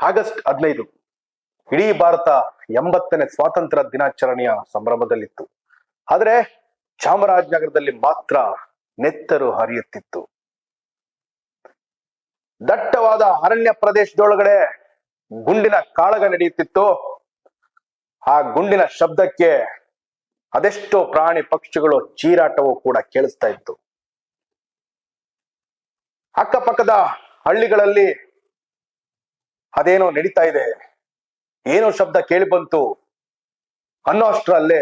August 15 ಇಡೀ ಭಾರತ 80ನೇ ಸ್ವಾತಂತ್ರ್ಯ ದಿನಾಚರಣೆಯ ಸಂಭ್ರಮದಲ್ಲಿತ್ತು. ಆದ್ರೆ ಚಾಮರಾಜನಗರದಲ್ಲಿ ಮಾತ್ರ ನೆತ್ತರು ಹರಿಯುತ್ತಿತ್ತು. ದಟ್ಟವಾದ ಅರಣ್ಯ ಪ್ರದೇಶದೊಳಗಡೆ ಗುಂಡಿನ ಕಾಳಗ ನಡೆಯುತ್ತಿತ್ತು. ಆ ಗುಂಡಿನ ಶಬ್ದಕ್ಕೆ ಅದೆಷ್ಟೋ ಪ್ರಾಣಿ ಪಕ್ಷಿಗಳು ಚೀರಾಟವು ಕೂಡ ಕೇಳಿಸ್ತಾ ಇತ್ತು. ಅಕ್ಕಪಕ್ಕದ ಹಳ್ಳಿಗಳಲ್ಲಿ ಅದೇನೋ ನಡೀತಾ ಇದೆ, ಏನೋ ಶಬ್ದ ಕೇಳಿ ಬಂತು ಅನ್ನೋ ಅಷ್ಟರಲ್ಲೇ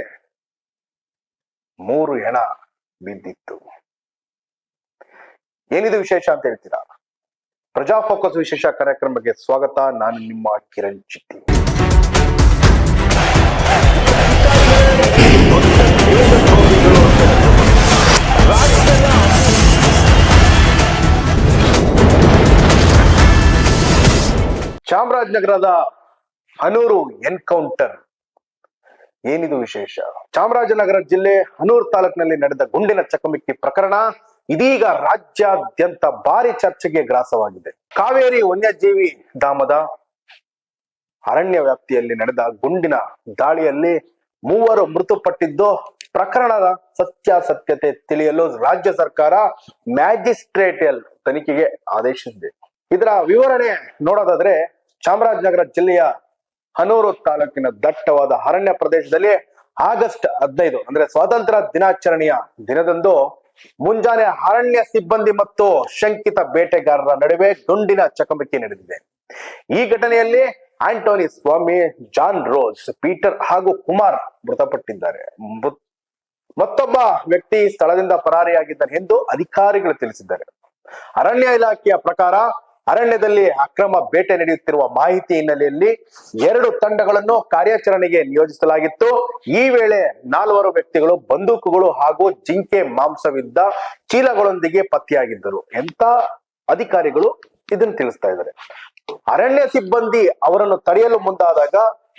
3 ಹೆಣ ಬಿದ್ದಿತ್ತು. ಏನಿದು ವಿಶೇಷ ಅಂತ ಹೇಳ್ತೀರಾ? ಪ್ರಜಾ ಫೋಕಸ್ ವಿಶೇಷ ಕಾರ್ಯಕ್ರಮಕ್ಕೆ ಸ್ವಾಗತ. ನಾನು ನಿಮ್ಮ ಕಿರಣ್ ಚಿಟ್ಟಿ. ಚಾಮರಾಜನಗರದ ಹನೂರು ಎನ್ಕೌಂಟರ್. ಏನಿದು ವಿಶೇಷ? ಚಾಮರಾಜನಗರ ಜಿಲ್ಲೆ ಹನೂರು ತಾಲೂಕಿನಲ್ಲಿ ನಡೆದ ಗುಂಡಿನ ಚಕಮಕಿ ಪ್ರಕರಣ ಇದೀಗ ರಾಜ್ಯಾದ್ಯಂತ ಭಾರಿ ಚರ್ಚೆಗೆ ಗ್ರಾಸವಾಗಿದೆ. ಕಾವೇರಿ ವನ್ಯಜೀವಿ ಧಾಮದ ಅರಣ್ಯ ವ್ಯಾಪ್ತಿಯಲ್ಲಿ ನಡೆದ ಗುಂಡಿನ ದಾಳಿಯಲ್ಲಿ 3 ಮೃತಪಟ್ಟಿದ್ದು, ಪ್ರಕರಣದ ಸತ್ಯಾಸತ್ಯತೆ ತಿಳಿಯಲು ರಾಜ್ಯ ಸರ್ಕಾರ ಮ್ಯಾಜಿಸ್ಟ್ರೇಟಿಯಲ್ ತನಿಖೆಗೆ ಆದೇಶಿಸಿದೆ. ಇದರ ವಿವರಣೆ ನೋಡೋದಾದ್ರೆ, ಚಾಮರಾಜನಗರ ಜಿಲ್ಲೆಯ ಹನೂರು ತಾಲೂಕಿನ ದಟ್ಟವಾದ ಅರಣ್ಯ ಪ್ರದೇಶದಲ್ಲಿ ಆಗಸ್ಟ್ 15 ಅಂದ್ರೆ ಸ್ವಾತಂತ್ರ್ಯ ದಿನಾಚರಣೆಯ ದಿನದಂದು ಮುಂಜಾನೆ ಅರಣ್ಯ ಸಿಬ್ಬಂದಿ ಮತ್ತು ಶಂಕಿತ ಬೇಟೆಗಾರರ ನಡುವೆ ಗುಂಡಿನ ಚಕಮಕಿ ನಡೆದಿದೆ. ಈ ಘಟನೆಯಲ್ಲಿ ಆಂಟೋನಿ ಸ್ವಾಮಿ, ಜಾನ್ ರೋಸ್, ಪೀಟರ್ ಹಾಗೂ ಕುಮಾರ್ ಮೃತಪಟ್ಟಿದ್ದಾರೆ. ಮತ್ತೊಬ್ಬ ವ್ಯಕ್ತಿ ಸ್ಥಳದಿಂದ ಪರಾರಿಯಾಗಿದ್ದಾನೆ ಎಂದು ಅಧಿಕಾರಿಗಳು ತಿಳಿಸಿದ್ದಾರೆ. ಅರಣ್ಯ ಇಲಾಖೆಯ ಪ್ರಕಾರ ಅರಣ್ಯದಲ್ಲಿ ಅಕ್ರಮ ಬೇಟೆ ನಡೆಯುತ್ತಿರುವ ಮಾಹಿತಿ ಹಿನ್ನೆಲೆಯಲ್ಲಿ 2 ತಂಡಗಳನ್ನು ಕಾರ್ಯಾಚರಣೆಗೆ ನಿಯೋಜಿಸಲಾಗಿತ್ತು. ಈ ವೇಳೆ 4 ವ್ಯಕ್ತಿಗಳು ಬಂದೂಕುಗಳು ಹಾಗೂ ಜಿಂಕೆ ಮಾಂಸವಿದ್ದ ಚೀಲಗಳೊಂದಿಗೆ ಪತ್ತೆಯಾಗಿದ್ದರು ಎಂತ ಅಧಿಕಾರಿಗಳು ಇದನ್ನು ತಿಳಿಸ್ತಾ ಇದ್ದಾರೆ. ಅರಣ್ಯ ಸಿಬ್ಬಂದಿ ಅವರನ್ನು ತಡೆಯಲು ಮುಂದಾದಾಗ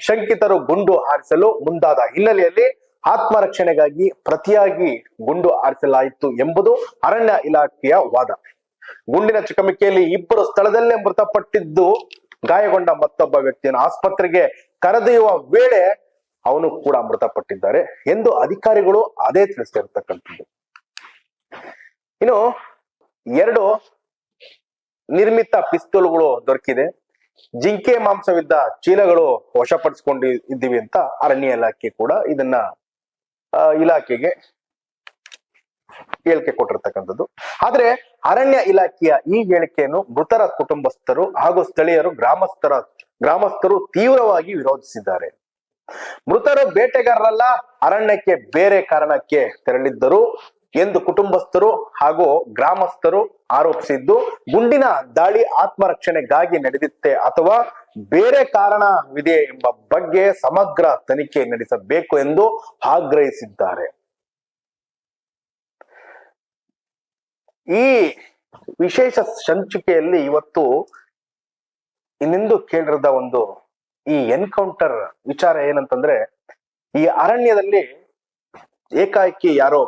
ಶಂಕಿತರು ಗುಂಡು ಹಾರಿಸಲು ಮುಂದಾದ ಹಿನ್ನೆಲೆಯಲ್ಲಿ ಆತ್ಮರಕ್ಷಣೆಗಾಗಿ ಪ್ರತಿಯಾಗಿ ಗುಂಡು ಹಾರಿಸಲಾಯಿತು ಎಂಬುದು ಅರಣ್ಯ ಇಲಾಖೆಯ ವಾದ. ಗುಂಡಿನ ಚಕಮಕಿಯಲ್ಲಿ 2 ಸ್ಥಳದಲ್ಲೇ ಮೃತಪಟ್ಟಿದ್ದು, ಗಾಯಗೊಂಡ ಮತ್ತೊಬ್ಬ ವ್ಯಕ್ತಿಯನ್ನು ಆಸ್ಪತ್ರೆಗೆ ಕರೆದೊಯ್ಯುವ ವೇಳೆ ಅವನು ಕೂಡ ಮೃತಪಟ್ಟಿದ್ದಾರೆ ಎಂದು ಅಧಿಕಾರಿಗಳು ಅದೇ ತಿಳಿಸಿರ್ತಕ್ಕಂಥದ್ದು. ಇನ್ನು 2 ನಿರ್ಮಿತ ಪಿಸ್ತೂಲ್ಗಳು ದೊರಕಿದೆ. ಜಿಂಕೆ ಮಾಂಸವಿದ್ದ ಚೀಲಗಳು ವಶಪಡಿಸಿಕೊಂಡಿದ್ದೀವಿ ಅಂತ ಅರಣ್ಯ ಇಲಾಖೆ ಕೂಡ ಇದನ್ನ ಇಲಾಖೆಗೆ ಹೇಳಿಕೆ ಕೊಟ್ಟಿರ್ತಕ್ಕಂಥದ್ದು. ಆದ್ರೆ ಅರಣ್ಯ ಇಲಾಖೆಯ ಈ ಹೇಳಿಕೆಯನ್ನು ಮೃತರ ಕುಟುಂಬಸ್ಥರು ಹಾಗೂ ಸ್ಥಳೀಯರು ಗ್ರಾಮಸ್ಥರು ತೀವ್ರವಾಗಿ ವಿರೋಧಿಸಿದ್ದಾರೆ. ಮೃತರು ಬೇಟೆಗಾರರಲ್ಲ, ಅರಣ್ಯಕ್ಕೆ ಬೇರೆ ಕಾರಣಕ್ಕೆ ತೆರಳಿದ್ದರು ಎಂದು ಕುಟುಂಬಸ್ಥರು ಹಾಗೂ ಗ್ರಾಮಸ್ಥರು ಆರೋಪಿಸಿದ್ದು, ಗುಂಡಿನ ದಾಳಿ ಆತ್ಮರಕ್ಷಣೆಗಾಗಿ ನಡೆದಿತ್ತೆ ಅಥವಾ ಬೇರೆ ಕಾರಣವಿದೆ ಎಂಬ ಬಗ್ಗೆ ಸಮಗ್ರ ತನಿಖೆ ನಡೆಸಬೇಕು ಎಂದು ಆಗ್ರಹಿಸಿದ್ದಾರೆ. ಈ ವಿಶೇಷ ಸಂಚಿಕೆಯಲ್ಲಿ ಇವತ್ತು ಇನ್ನೆಂದು ಕೇಳಿರದ ಈ ಎನ್ಕೌಂಟರ್ ವಿಚಾರ ಏನಂತಂದ್ರೆ, ಈ ಅರಣ್ಯದಲ್ಲಿ ಏಕಾಏಕಿ ಯಾರೋ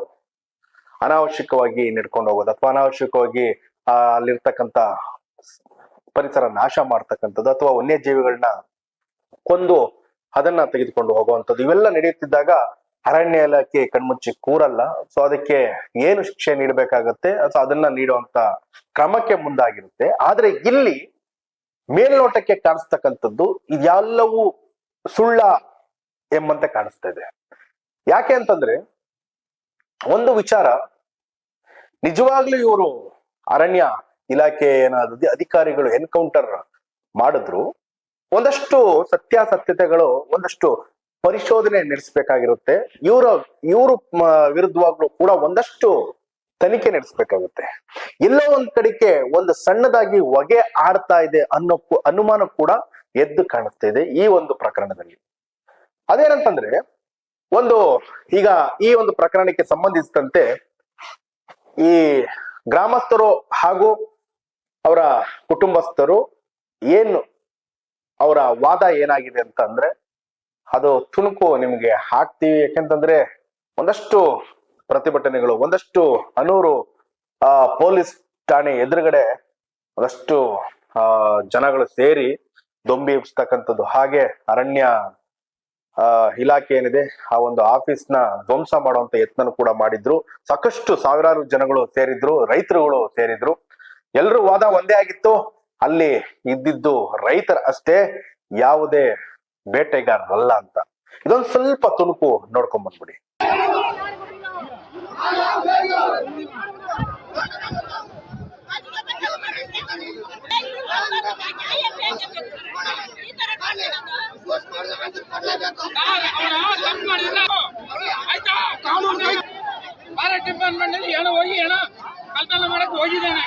ಅನಾವಶ್ಯಕವಾಗಿ ನಡ್ಕೊಂಡು ಹೋಗೋದು ಅಥವಾ ಅನಾವಶ್ಯಕವಾಗಿ ಅಲ್ಲಿರ್ತಕ್ಕಂಥ ಪರಿಸರ ನಾಶ ಮಾಡ್ತಕ್ಕಂಥದ್ದು ಅಥವಾ ವನ್ಯಜೀವಿಗಳನ್ನ ಕೊಂದು ಅದನ್ನ ತೆಗೆದುಕೊಂಡು ಹೋಗುವಂಥದ್ದು ಇವೆಲ್ಲ ನಡೆಯುತ್ತಿದ್ದಾಗ ಅರಣ್ಯ ಇಲಾಖೆ ಕಣ್ಮುಚ್ಚಿ ಕೂರಲ್ಲ. ಸೊ ಅದಕ್ಕೆ ಏನು ಶಿಕ್ಷೆ ನೀಡಬೇಕಾಗತ್ತೆ ಅಥವಾ ಅದನ್ನ ನೀಡುವಂತ ಕ್ರಮಕ್ಕೆ ಮುಂದಾಗಿರುತ್ತೆ. ಆದ್ರೆ ಇಲ್ಲಿ ಮೇಲ್ನೋಟಕ್ಕೆ ಕಾಣಿಸ್ತಕ್ಕಂಥದ್ದು ಇದೆಲ್ಲವೂ ಸುಳ್ಳ ಎಂಬಂತೆ ಕಾಣಿಸ್ತಾ ಇದೆ. ಯಾಕೆ ಅಂತಂದ್ರೆ, ಒಂದು ವಿಚಾರ, ನಿಜವಾಗ್ಲೂ ಇವರು ಅರಣ್ಯ ಇಲಾಖೆ ಏನಾದ್ರು ಅಧಿಕಾರಿಗಳು ಎನ್ಕೌಂಟರ್ ಮಾಡಿದ್ರು, ಒಂದಷ್ಟು ಸತ್ಯಾಸತ್ಯತೆಗಳು, ಒಂದಷ್ಟು ಪರಿಶೋಧನೆ ನಡೆಸಬೇಕಾಗಿರುತ್ತೆ. ಇವರು ವಿರುದ್ಧವಾಗ್ಲೂ ಕೂಡ ಒಂದಷ್ಟು ತನಿಖೆ ನಡೆಸಬೇಕಾಗುತ್ತೆ. ಎಲ್ಲೋ ಒಂದ್ ಕಡೆಗೆ ಒಂದು ಸಣ್ಣದಾಗಿ ಹೊಗೆ ಆಡ್ತಾ ಇದೆ ಅನ್ನೋ ಅನುಮಾನ ಕೂಡ ಎದ್ದು ಕಾಣಿಸ್ತಾ ಇದೆ ಈ ಒಂದು ಪ್ರಕರಣದಲ್ಲಿ. ಅದೇನಂತಂದ್ರೆ, ಈಗ ಈ ಒಂದು ಪ್ರಕರಣಕ್ಕೆ ಸಂಬಂಧಿಸಿದಂತೆ ಈ ಗ್ರಾಮಸ್ಥರು ಹಾಗೂ ಅವರ ಕುಟುಂಬಸ್ಥರು ಅವರ ವಾದ ಏನಾಗಿದೆ ಅಂತ ಅಂದ್ರೆ, ಅದು ತುಣುಕು ನಿಮ್ಗೆ ಹಾಕ್ತೀವಿ. ಯಾಕೆಂತಂದ್ರೆ ಒಂದಷ್ಟು ಪ್ರತಿಭಟನೆಗಳು, ಒಂದಷ್ಟು ಹನೂರು ಪೊಲೀಸ್ ಠಾಣೆ ಎದುರುಗಡೆ ಒಂದಷ್ಟು ಜನಗಳು ಸೇರಿ ದೊಂಬಿ ಎಬ್ಸ್ತಕ್ಕಂಥದ್ದು, ಹಾಗೆ ಅರಣ್ಯ ಇಲಾಖೆ ಏನಿದೆ ಆ ಒಂದು ಆಫೀಸ್ ನ ಧ್ವಂಸ ಮಾಡುವಂತ ಯತ್ನ ಕೂಡ ಮಾಡಿದ್ರು. ಸಾಕಷ್ಟು ಸಾವಿರಾರು ಜನಗಳು ಸೇರಿದ್ರು, ರೈತರುಗಳು ಸೇರಿದ್ರು. ಎಲ್ರೂ ವಾದ ಒಂದೇ ಆಗಿತ್ತು, ಅಲ್ಲಿ ಇದ್ದಿದ್ದು ರೈತರ ಅಷ್ಟೇ, ಯಾವುದೇ ಬೇಟೆಗಾರರಲ್ಲ ಅಂತ. ಇದೊಂದು ಸ್ವಲ್ಪ ತುಣುಕು ನೋಡ್ಕೊಂಡ್ ಬಂದ್ಬಿಡಿ. ಡಿಪಾರ್ಟ್ಮೆಂಟ್ ಅಲ್ಲಿ ಏನೋ ಹೋಗಿ ಏನೋ ಕಳ್ತನ ಮಾಡಕ್ ಹೋಗಿದ್ದಾನೆ.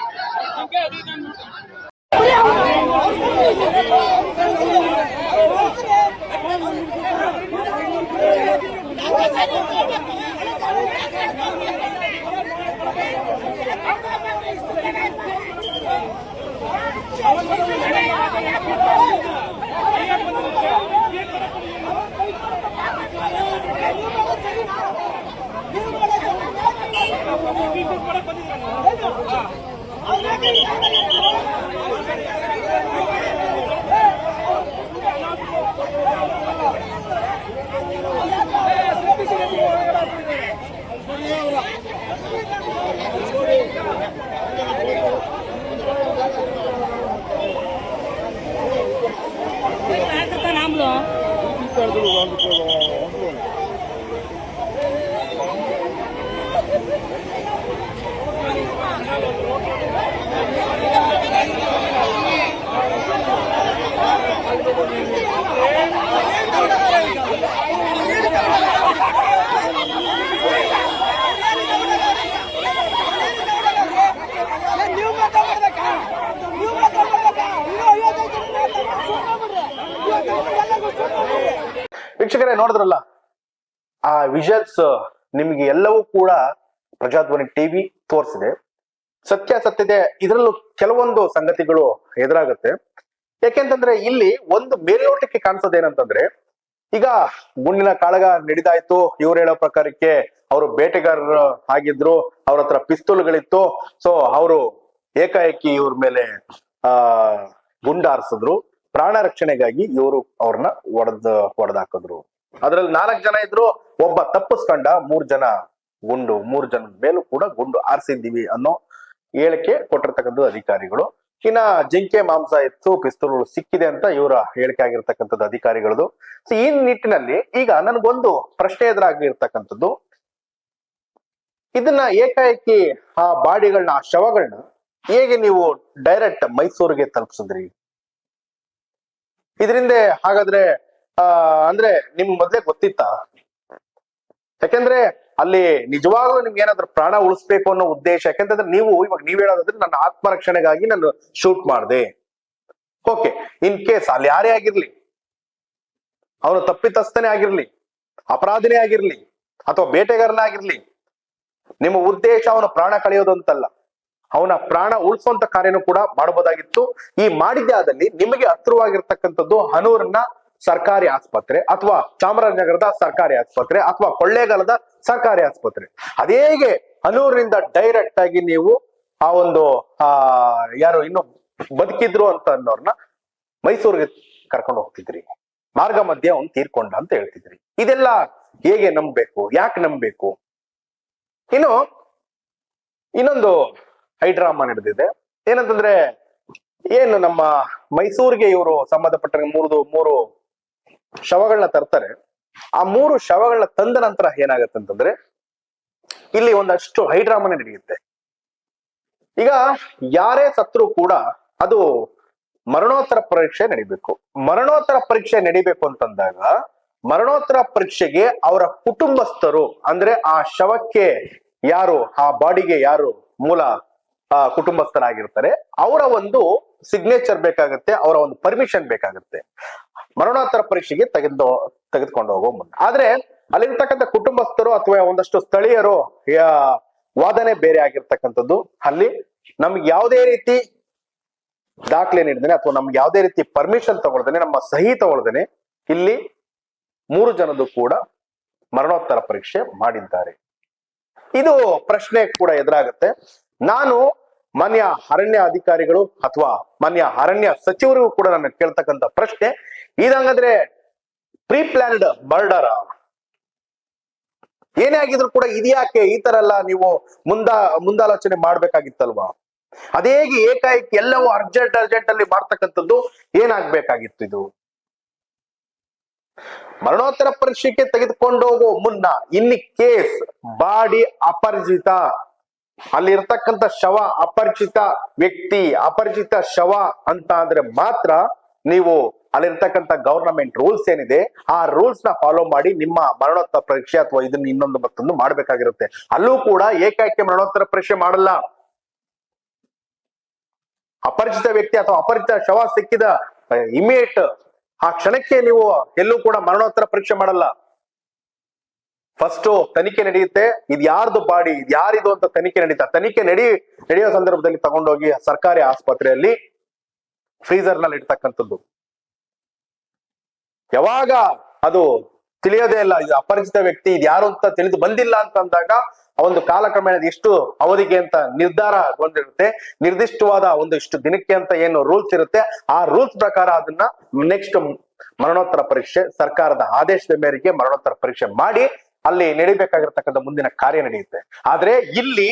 ವೀಕ್ಷಕರೇ, ನೋಡಿದ್ರಲ್ಲ ಆ ವಿಜುವಲ್ಸ್, ನಿಮ್ಗೆ ಎಲ್ಲವೂ ಕೂಡ ಪ್ರಜಾಧ್ವನಿ ಟಿವಿ ತೋರಿಸಿದೆ. ಸತ್ಯಾಸತ್ಯತೆ ಇದರಲ್ಲೂ ಕೆಲವೊಂದು ಸಂಗತಿಗಳು ಎದುರಾಗುತ್ತೆ. ಯಾಕೆಂತಂದ್ರೆ ಇಲ್ಲಿ ಒಂದು ಮೇಲ್ನೋಟಕ್ಕೆ ಕಾಣಿಸೋದೇನಂತಂದ್ರೆ, ಈಗ ಗುಂಡಿನ ಕಾಳಗ ನಡೀತಾಯ್ತು, ಇವ್ರು ಹೇಳೋ ಪ್ರಕಾರಕ್ಕೆ ಅವರು ಬೇಟೆಗಾರರು ಆಗಿದ್ರು, ಅವ್ರ ಹತ್ರ ಪಿಸ್ತೂಲ್ಗಳಿತ್ತು. ಸೊ ಅವರು ಏಕಾಏಕಿ ಇವ್ರ ಮೇಲೆ ಗುಂಡಾರಿಸಿದ್ರು. ಪ್ರಾಣ ರಕ್ಷಣೆಗಾಗಿ ಇವರು ಅವ್ರನ್ನ ಹೊಡೆದಾಕಿದ್ರು. ಅದ್ರಲ್ಲಿ 4 ಜನ ಇದ್ರು, ಒಬ್ಬ ತಪ್ಪಿಸ್ಕೊಂಡ, 3 ಜನ ಜನದ ಮೇಲೂ ಕೂಡ ಗುಂಡು ಆರಿಸಿದ್ದೀವಿ ಅನ್ನೋ ಹೇಳಿಕೆ ಕೊಟ್ಟಿರ್ತಕ್ಕಂಥದ್ದು ಅಧಿಕಾರಿಗಳು. ಇನ್ನ ಜಿಂಕೆ ಮಾಂಸ ಇತ್ತು, ಪಿಸ್ತೂಲ್ಗಳು ಸಿಕ್ಕಿದೆ ಅಂತ ಇವರ ಹೇಳಿಕೆ ಆಗಿರ್ತಕ್ಕಂಥದ್ದು ಅಧಿಕಾರಿಗಳದು. ಸೊ ಈ ನಿಟ್ಟಿನಲ್ಲಿ ಈಗ ನನ್ಗೊಂದು ಪ್ರಶ್ನೆ ಎದುರಾಗಿರ್ತಕ್ಕಂಥದ್ದು, ಇದನ್ನ ಏಕಾಏಕಿ ಆ ಬಾಡಿಗಳನ್ನ, ಆ ಶವಗಳನ್ನ ಹೇಗೆ ನೀವು ಡೈರೆಕ್ಟ್ ಮೈಸೂರಿಗೆ ತಲುಪಿಸಿದ್ರಿ? ಇದರಿಂದ ಹಾಗಾದ್ರೆ ಅಂದ್ರೆ ನಿಮ್ಗೆ ಮೊದ್ಲೇ ಗೊತ್ತಿತ್ತಾ? ಯಾಕೆಂದ್ರೆ ಅಲ್ಲಿ ನಿಜವಾಗ್ಲೂ ನಿಮ್ಗೆ ಏನಾದ್ರು ಪ್ರಾಣ ಉಳಿಸ್ಬೇಕು ಅನ್ನೋ ಉದ್ದೇಶ, ಯಾಕೆಂತಂದ್ರೆ ಇವಾಗ ನೀವ್ ಹೇಳೋದಾದ್ರೆ ನನ್ನ ಆತ್ಮರಕ್ಷಣೆಗಾಗಿ ನಾನು ಶೂಟ್ ಮಾಡಿದೆ. ಓಕೆ, ಇನ್ ಕೇಸ್ ಅಲ್ಲಿ ಯಾರೇ ಆಗಿರ್ಲಿ, ಅವನು ತಪ್ಪಿತಸ್ಥನೇ ಆಗಿರ್ಲಿ, ಅಪರಾಧಿನೇ ಆಗಿರ್ಲಿ, ಅಥವಾ ಬೇಟೆಗಾರನೇ ಆಗಿರ್ಲಿ, ನಿಮ್ಮ ಉದ್ದೇಶ ಅವನ ಪ್ರಾಣ ಕಳೆಯೋದು ಅಂತಲ್ಲ, ಅವನ ಪ್ರಾಣ ಉಳಿಸುವಂತ ಕಾರ್ಯನೂ ಕೂಡ ಮಾಡಬಹುದಾಗಿತ್ತು. ಈ ಮಾಡಿದ್ದೆ ಆದಲ್ಲಿ ನಿಮಗೆ ಹತ್ತಿರವಾಗಿರ್ತಕ್ಕಂಥದ್ದು ಹನೂರಿನ ಸರ್ಕಾರಿ ಆಸ್ಪತ್ರೆ, ಅಥವಾ ಚಾಮರಾಜನಗರದ ಸರ್ಕಾರಿ ಆಸ್ಪತ್ರೆ, ಅಥವಾ ಕೊಳ್ಳೇಗಾಲದ ಸರ್ಕಾರಿ ಆಸ್ಪತ್ರೆ. ಅದೇಗೆ ಹನೂರಿನಿಂದ ಡೈರೆಕ್ಟ್ ಆಗಿ ನೀವು ಆ ಒಂದು ಯಾರು ಇನ್ನು ಬದುಕಿದ್ರು ಅಂತ ಅನ್ನೋರ್ನ ಮೈಸೂರಿಗೆ ಕರ್ಕೊಂಡು ಹೋಗ್ತಿದ್ರಿ, ಮಾರ್ಗ ಮಧ್ಯೆ ಅವ್ನು ತೀರ್ಕೊಂಡ ಅಂತ ಹೇಳ್ತಿದ್ರಿ. ಇದೆಲ್ಲ ಹೇಗೆ ನಂಬಬೇಕು? ಯಾಕೆ ನಂಬಬೇಕು? ಇನ್ನು ಇನ್ನೊಂದು ಹೈಡ್ರಾಮಾ ನಡೆದಿದೆ. ಏನಂತಂದ್ರೆ, ಏನು ನಮ್ಮ ಮೈಸೂರಿಗೆ ಇವರು ಸಂಬಂಧಪಟ್ಟ ಮೂರು ಶವಗಳನ್ನ ತರ್ತಾರೆ. ಆ 3 ಶವಗಳನ್ನ ತಂದ ನಂತರ ಏನಾಗತ್ತೆ ಅಂತಂದ್ರೆ, ಇಲ್ಲಿ ಒಂದಷ್ಟು ಹೈಡ್ರಾಮಾನೆ ನಡೆಯುತ್ತೆ. ಈಗ ಯಾರೇ ಸತ್ರು ಕೂಡ ಅದು ಮರಣೋತ್ತರ ಪರೀಕ್ಷೆ ನಡಿಬೇಕು. ಮರಣೋತ್ತರ ಪರೀಕ್ಷೆ ನಡಿಬೇಕು ಅಂತಂದಾಗ, ಮರಣೋತ್ತರ ಪರೀಕ್ಷೆಗೆ ಅವರ ಕುಟುಂಬಸ್ಥರು, ಅಂದ್ರೆ ಆ ಶವಕ್ಕೆ ಯಾರು, ಆ ಬಾಡಿಗೆ ಯಾರು ಮೂಲ ಕುಟುಂಬಸ್ಥರಾಗಿರ್ತಾರೆ, ಅವರ ಒಂದು ಸಿಗ್ನೇಚರ್ ಬೇಕಾಗುತ್ತೆ, ಅವರ ಒಂದು ಪರ್ಮಿಷನ್ ಬೇಕಾಗುತ್ತೆ ಮರಣೋತ್ತರ ಪರೀಕ್ಷೆಗೆ ತೆಗೆದುಕೊಂಡು ಹೋಗೋ ಮುನ್ನ. ಆದ್ರೆ ಅಲ್ಲಿರ್ತಕ್ಕಂಥ ಕುಟುಂಬಸ್ಥರು ಅಥವಾ ಒಂದಷ್ಟು ಸ್ಥಳೀಯರು ವಾದನೆ ಬೇರೆ ಆಗಿರ್ತಕ್ಕಂಥದ್ದು. ಅಲ್ಲಿ ನಮ್ಗೆ ಯಾವುದೇ ರೀತಿ ದಾಖಲೆ ನೀಡಿದ್ದೇನೆ ಅಥವಾ ನಮ್ಗೆ ಯಾವುದೇ ರೀತಿ ಪರ್ಮಿಷನ್ ತಗೊಳ್ದೇನೆ, ನಮ್ಮ ಸಹಿ ತಗೊಳ್ದೇನೆ ಇಲ್ಲಿ 3 ಜನದ್ದು ಕೂಡ ಮರಣೋತ್ತರ ಪರೀಕ್ಷೆ ಮಾಡಿದ್ದಾರೆ. ಇದು ಪ್ರಶ್ನೆ ಕೂಡ ಎದುರಾಗುತ್ತೆ. ನಾನು ಮಾನ್ಯ ಅರಣ್ಯ ಅಧಿಕಾರಿಗಳು ಅಥವಾ ಮಾನ್ಯ ಅರಣ್ಯ ಸಚಿವರಿಗೂ ಕೂಡ ನಾನು ಕೇಳ್ತಕ್ಕಂಥ ಪ್ರಶ್ನೆ, ಇದಂಗಾದ್ರೆ ಪ್ರೀ ಪ್ಲಾನ್ಡ್ ಮರ್ಡರ್ ಏನೇ ಆಗಿದ್ರು ಕೂಡ ಇದ್ಯಾಕೆ ಈ ತರ ಎಲ್ಲ ನೀವು ಮುಂದಾಲೋಚನೆ ಮಾಡ್ಬೇಕಾಗಿತ್ತಲ್ವಾ? ಅದೇಗೆ ಏಕಾಏಕಿ ಎಲ್ಲವೂ ಅರ್ಜೆಂಟ್ ಅಲ್ಲಿ ಮಾಡ್ತಕ್ಕಂಥದ್ದು ಏನಾಗ್ಬೇಕಾಗಿತ್ತು? ಇದು ಮರಣೋತ್ತರ ಪರೀಕ್ಷೆಗೆ ತೆಗೆದುಕೊಂಡು ಹೋಗೋ ಮುನ್ನ ಇಲ್ಲಿ ಕೇಸ್ ಬಾಡಿ ಅಪರಿಚಿತ, ಅಲ್ಲಿ ಇರ್ತಕ್ಕಂಥ ಶವ ಅಪರಿಚಿತ ವ್ಯಕ್ತಿ, ಅಪರಿಚಿತ ಶವ ಅಂತ ಅಂದ್ರೆ ಮಾತ್ರ ನೀವು ಅಲ್ಲಿರ್ತಕ್ಕಂಥ ಗವರ್ನಮೆಂಟ್ ರೂಲ್ಸ್ ಏನಿದೆ ಆ ರೂಲ್ಸ್ ನ ಫಾಲೋ ಮಾಡಿ ನಿಮ್ಮ ಮರಣೋತ್ತರ ಪರೀಕ್ಷೆ ಅಥವಾ ಇದನ್ನ ಇನ್ನೊಂದು ಮತ್ತೊಂದು ಮಾಡ್ಬೇಕಾಗಿರುತ್ತೆ. ಅಲ್ಲೂ ಕೂಡ ಏಕಾಏಕಿ ಮರಣೋತ್ತರ ಪರೀಕ್ಷೆ ಮಾಡಲ್ಲ. ಅಪರಿಚಿತ ವ್ಯಕ್ತಿ ಅಥವಾ ಅಪರಿಚಿತ ಶವ ಸಿಕ್ಕಿದ ಇಮಿಡಿಯೇಟ್ ಆ ಕ್ಷಣಕ್ಕೆ ನೀವು ಎಲ್ಲೂ ಕೂಡ ಮರಣೋತ್ತರ ಪರೀಕ್ಷೆ ಮಾಡಲ್ಲ. ಫಸ್ಟ್ ತನಿಖೆ ನಡೆಯುತ್ತೆ, ಇದು ಯಾರ್ದು ಬಾಡಿ, ಇದು ಯಾರಿದು ಅಂತ ತನಿಖೆ ನಡೀತಾ. ತನಿಖೆ ನಡೆಯೋ ಸಂದರ್ಭದಲ್ಲಿ ತಗೊಂಡೋಗಿ ಸರ್ಕಾರಿ ಆಸ್ಪತ್ರೆಯಲ್ಲಿ ಫ್ರೀಜರ್ ನಲ್ಲಿ ಇಡ್ತಕ್ಕಂಥದ್ದು. ಯಾವಾಗ ಅದು ತಿಳಿಯೋದೇ ಇಲ್ಲ, ಇದು ಅಪರಿಚಿತ ವ್ಯಕ್ತಿ, ಇದು ಯಾರು ಅಂತ ತಿಳಿದು ಬಂದಿಲ್ಲ ಅಂತ ಅಂದಾಗ ಒಂದು ಕಾಲಕ್ರಮೇಣ ಎಷ್ಟು ಅವಧಿಗೆ ಅಂತ ನಿರ್ಧಾರಗೊಂಡಿರುತ್ತೆ. ನಿರ್ದಿಷ್ಟವಾದ ಒಂದು ಇಷ್ಟು ದಿನಕ್ಕೆ ಅಂತ ಏನು ರೂಲ್ಸ್ ಇರುತ್ತೆ, ಆ ರೂಲ್ಸ್ ಪ್ರಕಾರ ಅದನ್ನ ನೆಕ್ಸ್ಟ್ ಮರಣೋತ್ತರ ಪರೀಕ್ಷೆ ಸರ್ಕಾರದ ಆದೇಶದ ಮೇರೆಗೆ ಮರಣೋತ್ತರ ಪರೀಕ್ಷೆ ಮಾಡಿ ಅಲ್ಲಿ ನಡಿಬೇಕಾಗಿರ್ತಕ್ಕಂಥ ಮುಂದಿನ ಕಾರ್ಯ ನಡೆಯುತ್ತೆ. ಆದ್ರೆ ಇಲ್ಲಿ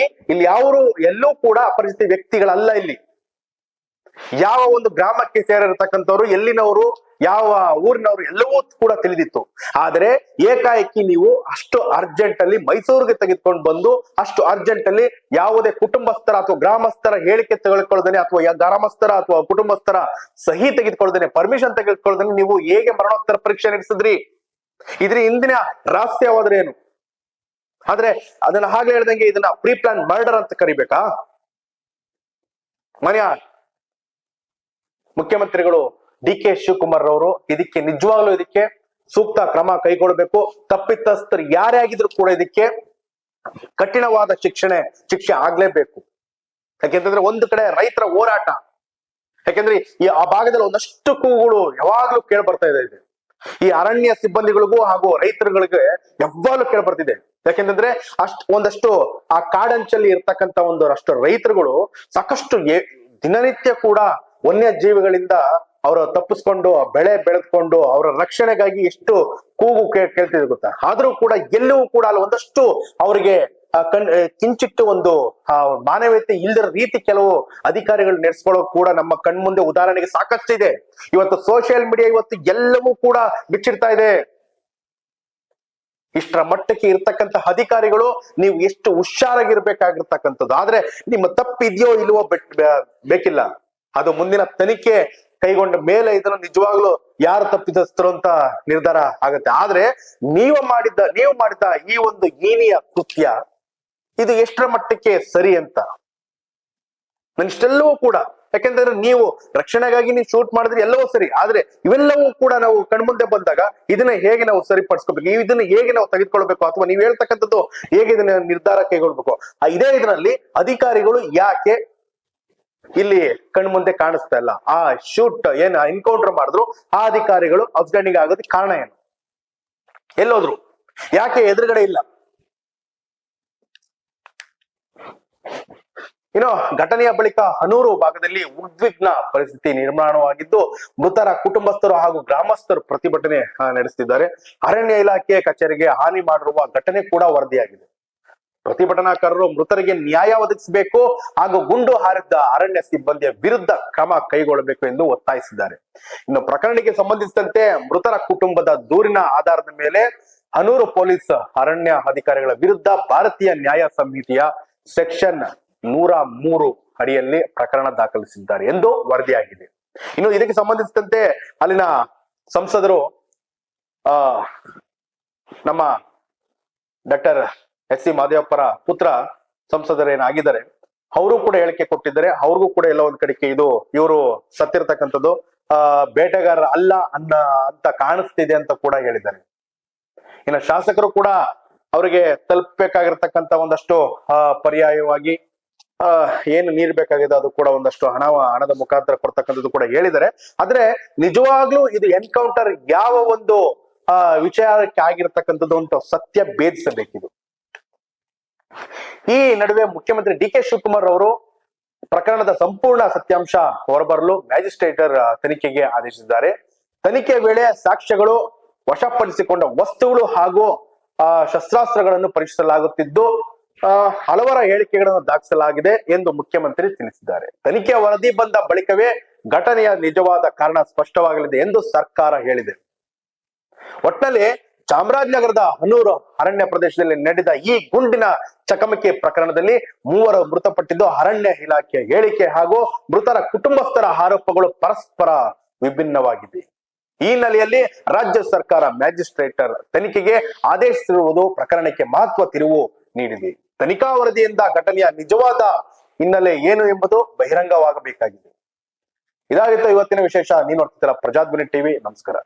ಯಾರು ಎಲ್ಲೂ ಕೂಡ ಅಪರಿಚಿತ ವ್ಯಕ್ತಿಗಳಲ್ಲ. ಇಲ್ಲಿ ಯಾವ ಒಂದು ಗ್ರಾಮಕ್ಕೆ ಸೇರಿರ್ತಕ್ಕಂಥವ್ರು, ಎಲ್ಲಿನವರು, ಯಾವ ಊರಿನವರು ಎಲ್ಲವೂ ಕೂಡ ತಿಳಿದಿತ್ತು. ಆದ್ರೆ ಏಕಾಏಕಿ ನೀವು ಅಷ್ಟು ಅರ್ಜೆಂಟ್ ಅಲ್ಲಿ ಮೈಸೂರಿಗೆ ತೆಗೆದುಕೊಂಡು ಬಂದು ಅಷ್ಟು ಅರ್ಜೆಂಟ್ ಅಲ್ಲಿ ಯಾವುದೇ ಕುಟುಂಬಸ್ಥರ ಅಥವಾ ಗ್ರಾಮಸ್ಥರ ಹೇಳಿಕೆ ತೆಗೆದುಕೊಳ್ಳದೇನೆ ಅಥವಾ ಗ್ರಾಮಸ್ಥರ ಅಥವಾ ಕುಟುಂಬಸ್ಥರ ಸಹಿ ತೆಗೆದುಕೊಳ್ಳದೇನೆ, ಪರ್ಮಿಷನ್ ತೆಗೆದುಕೊಳ್ಳದೇನೆ ನೀವು ಹೇಗೆ ಮರಣೋತ್ತರ ಪರೀಕ್ಷೆ ನಡೆಸಿದ್ರಿ? ಇದ್ರ ಹಿಂದಿನ ರಹಸ್ಯವಾದ್ರೆ ಏನು? ಆದ್ರೆ ಅದನ್ನ ಹಾಗೆ ಹೇಳ್ದಂಗೆ ಇದನ್ನ ಪ್ರೀ ಪ್ಲಾನ್ ಮರ್ಡರ್ ಅಂತ ಕರಿಬೇಕಾ? ಮಾನ್ಯ ಮುಖ್ಯಮಂತ್ರಿಗಳು ಡಿ.ಕೆ. ಶಿವಕುಮಾರ್ ಅವರು ನಿಜವಾಗ್ಲೂ ಇದಕ್ಕೆ ಸೂಕ್ತ ಕ್ರಮ ಕೈಗೊಳ್ಳಬೇಕು. ತಪ್ಪಿತಸ್ಥರು ಯಾರೇ ಆಗಿದ್ರು ಕೂಡ ಇದಕ್ಕೆ ಕಠಿಣವಾದ ಶಿಕ್ಷೆ ಆಗ್ಲೇಬೇಕು. ಯಾಕೆಂತಂದ್ರೆ ಒಂದು ಕಡೆ ರೈತರ ಹೋರಾಟ, ಯಾಕೆಂದ್ರೆ ಆ ಭಾಗದಲ್ಲಿ ಒಂದಷ್ಟು ಕೂಗುಗಳು ಯಾವಾಗ್ಲೂ ಕೇಳಿ ಬರ್ತಾ ಇದೆ. ಈ ಅರಣ್ಯ ಸಿಬ್ಬಂದಿಗಳಿಗೂ ಹಾಗೂ ರೈತರುಗಳಿಗೆ ಯಾವಾಗಲೂ ಕೇಳಿ ಬರ್ತಿದೆ. ಯಾಕೆಂತಂದ್ರೆ ಒಂದಷ್ಟು ಆ ಕಾಡಂಚಲ್ಲಿ ಇರ್ತಕ್ಕಂಥ ಒಂದಷ್ಟು ರೈತರುಗಳು ಸಾಕಷ್ಟು ದಿನನಿತ್ಯ ಕೂಡ ವನ್ಯ ಜೀವಿಗಳಿಂದ ಅವರು ತಪ್ಪಿಸ್ಕೊಂಡು ಬೆಳೆ ಬೆಳೆದ್ಕೊಂಡು ಅವರ ರಕ್ಷಣೆಗಾಗಿ ಎಷ್ಟು ಕೂಗು ಕೇಳ್ತಿದ್ರು ಗೊತ್ತಾ? ಆದ್ರೂ ಕೂಡ ಎಲ್ಲವೂ ಕೂಡ ಅಲ್ಲಿ ಒಂದಷ್ಟು ಅವರಿಗೆ ಕಿಂಚಿಟ್ಟು ಒಂದು ಮಾನವೀಯತೆ ಇಲ್ಲದ ರೀತಿ ಕೆಲವು ಅಧಿಕಾರಿಗಳು ನಡೆಸ್ಕೊಳ್ಳೋ ಕೂಡ ನಮ್ಮ ಕಣ್ಮುಂದೆ ಉದಾಹರಣೆಗೆ ಸಾಕಷ್ಟು ಇದೆ. ಇವತ್ತು ಸೋಷಿಯಲ್ ಮೀಡಿಯಾ ಇವತ್ತು ಎಲ್ಲವೂ ಕೂಡ ಬಿಚ್ಚಿಡ್ತಾ ಇದೆ. ಇಷ್ಟರ ಮಟ್ಟಕ್ಕೆ ಇರ್ತಕ್ಕಂಥ ಅಧಿಕಾರಿಗಳು ನೀವು ಎಷ್ಟು ಹುಷಾರಾಗಿರ್ಬೇಕಾಗಿರ್ತಕ್ಕಂಥದ್ದು. ಆದ್ರೆ ನಿಮ್ಮ ತಪ್ಪಿದೆಯೋ ಇಲ್ವೋ ಬೇಕಿಲ್ಲ, ಅದು ಮುಂದಿನ ತನಿಖೆ ಕೈಗೊಂಡ ಮೇಲೆ ಇದನ್ನು ನಿಜವಾಗ್ಲೂ ಯಾರು ತಪ್ಪಿತಸ್ಥರು ಅಂತ ನಿರ್ಧಾರ ಆಗುತ್ತೆ. ಆದ್ರೆ ನೀವು ಮಾಡಿದ್ದ ಈ ಒಂದು ಹೀನಿಯ ಕೃತ್ಯ ಇದು ಎಷ್ಟರ ಮಟ್ಟಕ್ಕೆ ಸರಿ ಅಂತ ಇಷ್ಟೆಲ್ಲವೂ ಕೂಡ, ಯಾಕೆಂದ್ರೆ ನೀವು ರಕ್ಷಣೆಗಾಗಿ ನೀವು ಶೂಟ್ ಮಾಡಿದ್ರೆ ಎಲ್ಲವೂ ಸರಿ, ಆದ್ರೆ ಇವೆಲ್ಲವೂ ಕೂಡ ನಾವು ಕಣ್ಮುಂದೆ ಬಂದಾಗ ಇದನ್ನ ಹೇಗೆ ನಾವು ಸರಿಪಡಿಸ್ಕೋಬೇಕು, ಇದನ್ನ ಹೇಗೆ ನಾವು ತೆಗೆದುಕೊಳ್ಬೇಕು, ಅಥವಾ ನೀವು ಹೇಳ್ತಕ್ಕಂಥದ್ದು ಹೇಗೆ ಇದನ್ನ ನಿರ್ಧಾರ ಕೈಗೊಳ್ಬೇಕು, ಇದೇ ಇದರಲ್ಲಿ ಅಧಿಕಾರಿಗಳು ಯಾಕೆ ಇಲ್ಲಿ ಕಣ್ಮುಂದೆ ಕಾಣಿಸ್ತಾ ಇಲ್ಲ? ಆ ಶೂಟ್ ಏನ್ ಎನ್ಕೌಂಟರ್ ಮಾಡಿದ್ರು ಆ ಅಧಿಕಾರಿಗಳು ಅಬ್ಸ್ಟ್ಯಾಂಡಿಂಗ್ ಆಗೋದಕ್ಕೆ ಕಾರಣ ಏನು? ಎಲ್ಲೋದ್ರು? ಯಾಕೆ ಎದುರುಗಡೆ ಇಲ್ಲ? ಇನ್ನು ಘಟನೆಯ ಬಳಿಕ ಹನೂರು ಭಾಗದಲ್ಲಿ ಉದ್ವಿಗ್ನ ಪರಿಸ್ಥಿತಿ ನಿರ್ಮಾಣವಾಗಿದ್ದು ಮೃತರ ಕುಟುಂಬಸ್ಥರು ಹಾಗೂ ಗ್ರಾಮಸ್ಥರು ಪ್ರತಿಭಟನೆ ನಡೆಸುತ್ತಿದ್ದಾರೆ. ಅರಣ್ಯ ಇಲಾಖೆ ಕಚೇರಿಗೆ ಹಾನಿ ಮಾಡಿರುವ ಘಟನೆ ಕೂಡ ವರದಿಯಾಗಿದೆ. ಪ್ರತಿಭಟನಾಕಾರರು ಮೃತರಿಗೆ ನ್ಯಾಯ ಒದಗಿಸಬೇಕು ಹಾಗೂ ಗುಂಡು ಹಾರಿದ್ದ ಅರಣ್ಯ ಸಿಬ್ಬಂದಿಯ ವಿರುದ್ಧ ಕ್ರಮ ಕೈಗೊಳ್ಳಬೇಕು ಎಂದು ಒತ್ತಾಯಿಸಿದ್ದಾರೆ. ಇನ್ನು ಪ್ರಕರಣಕ್ಕೆ ಸಂಬಂಧಿಸಿದಂತೆ ಮೃತರ ಕುಟುಂಬದ ದೂರಿನ ಆಧಾರದ ಮೇಲೆ ಹನೂರು ಪೊಲೀಸ್ ಅರಣ್ಯ ಅಧಿಕಾರಿಗಳ ವಿರುದ್ಧ ಭಾರತೀಯ ನ್ಯಾಯ ಸಂಹಿತೆಯ ಸೆಕ್ಷನ್ 103 ಅಡಿಯಲ್ಲಿ ಪ್ರಕರಣ ದಾಖಲಿಸಿದ್ದಾರೆ ಎಂದು ವರದಿಯಾಗಿದೆ. ಇನ್ನು ಇದಕ್ಕೆ ಸಂಬಂಧಿಸಿದಂತೆ ಅಲ್ಲಿನ ಸಂಸದರು ನಮ್ಮ ಡಾಕ್ಟರ್ ಎಸ್.ಸಿ. ಮಹದೇವಪ್ಪರ ಪುತ್ರ ಸಂಸದರೇನಾಗಿದ್ದಾರೆ ಅವರು ಕೂಡ ಹೇಳಿಕೆ ಕೊಟ್ಟಿದ್ದಾರೆ. ಅವ್ರಿಗೂ ಕೂಡ ಎಲ್ಲ ಒಂದ್ ಕಡೆಗೆ ಇವರು ಸತ್ತಿರ್ತಕ್ಕಂಥದ್ದು ಬೇಟೆಗಾರರ ಅಲ್ಲ ಅಂತ ಕಾಣಿಸ್ತಿದೆ ಅಂತ ಕೂಡ ಹೇಳಿದ್ದಾರೆ. ಇನ್ನು ಶಾಸಕರು ಕೂಡ ಅವರಿಗೆ ತಲುಪಬೇಕಾಗಿರ್ತಕ್ಕಂಥ ಒಂದಷ್ಟು ಪರ್ಯಾಯವಾಗಿ ಏನು ನೀರ್ ಬೇಕಾಗಿದೆ ಅದು ಕೂಡ ಒಂದಷ್ಟು ಹಣದ ಮುಖಾಂತರ ಕೊಡ್ತಕ್ಕಂಥದ್ದು ಕೂಡ ಹೇಳಿದ್ದಾರೆ. ಆದ್ರೆ ನಿಜವಾಗ್ಲೂ ಇದು ಎನ್ಕೌಂಟರ್ ಯಾವ ಒಂದು ವಿಚಾರಕ್ಕೆ ಆಗಿರ್ತಕ್ಕಂಥದ್ದು ಅಂತ ಸತ್ಯ ಭೇದಿಸಬೇಕಿದು. ಈ ನಡುವೆ ಮುಖ್ಯಮಂತ್ರಿ ಡಿ.ಕೆ. ಶಿವಕುಮಾರ್ ಅವರು ಪ್ರಕರಣದ ಸಂಪೂರ್ಣ ಸತ್ಯಾಂಶ ಹೊರಬರಲು ಮ್ಯಾಜಿಸ್ಟ್ರೇಟರ್ ತನಿಖೆಗೆ ಆದೇಶಿಸಿದ್ದಾರೆ. ತನಿಖೆ ವೇಳೆ ಸಾಕ್ಷ್ಯಗಳು, ವಶಪಡಿಸಿಕೊಂಡ ವಸ್ತುಗಳು ಹಾಗೂ ಶಸ್ತ್ರಾಸ್ತ್ರಗಳನ್ನು ಪರೀಕ್ಷಿಸಲಾಗುತ್ತಿದ್ದು ಹಲವರ ಹೇಳಿಕೆಗಳನ್ನು ದಾಖಲಿಸಲಾಗಿದೆ ಎಂದು ಮುಖ್ಯಮಂತ್ರಿ ತಿಳಿಸಿದ್ದಾರೆ. ತನಿಖೆಯ ವರದಿ ಬಂದ ಬಳಿಕವೇ ಘಟನೆಯ ನಿಜವಾದ ಕಾರಣ ಸ್ಪಷ್ಟವಾಗಲಿದೆ ಎಂದು ಸರ್ಕಾರ ಹೇಳಿದೆ. ಒಟ್ಟಿನಲ್ಲಿ ಚಾಮರಾಜನಗರದ ಹನೂರು ಅರಣ್ಯ ಪ್ರದೇಶದಲ್ಲಿ ನಡೆದ ಈ ಗುಂಡಿನ ಚಕಮಕಿ ಪ್ರಕರಣದಲ್ಲಿ 3 ಮೃತಪಟ್ಟಿದ್ದು ಅರಣ್ಯ ಇಲಾಖೆಯ ಹೇಳಿಕೆ ಹಾಗೂ ಮೃತರ ಕುಟುಂಬಸ್ಥರ ಆರೋಪಗಳು ಪರಸ್ಪರ ವಿಭಿನ್ನವಾಗಿದೆ. ಈ ಹಿನ್ನೆಲೆಯಲ್ಲಿ ರಾಜ್ಯ ಸರ್ಕಾರ ಮ್ಯಾಜಿಸ್ಟ್ರೇಟರ್ ತನಿಖೆಗೆ ಆದೇಶಿಸಿರುವುದು ಪ್ರಕರಣಕ್ಕೆ ಮಹತ್ವ ತಿರುವು ನೀಡಿದೆ. ತನಿಖಾ ವರದಿಯಿಂದ ಘಟನೆಯ ನಿಜವಾದ ಹಿನ್ನೆಲೆ ಏನು ಎಂಬುದು ಬಹಿರಂಗವಾಗಬೇಕಾಗಿದೆ. ಇದಾಗಿತ್ತು ಇವತ್ತಿನ ವಿಶೇಷ. ನೀವು ನೋಡ್ತಿದ್ದೀರಾ ಪ್ರಜಾಧ್ವನಿ ಟಿವಿ. ನಮಸ್ಕಾರ.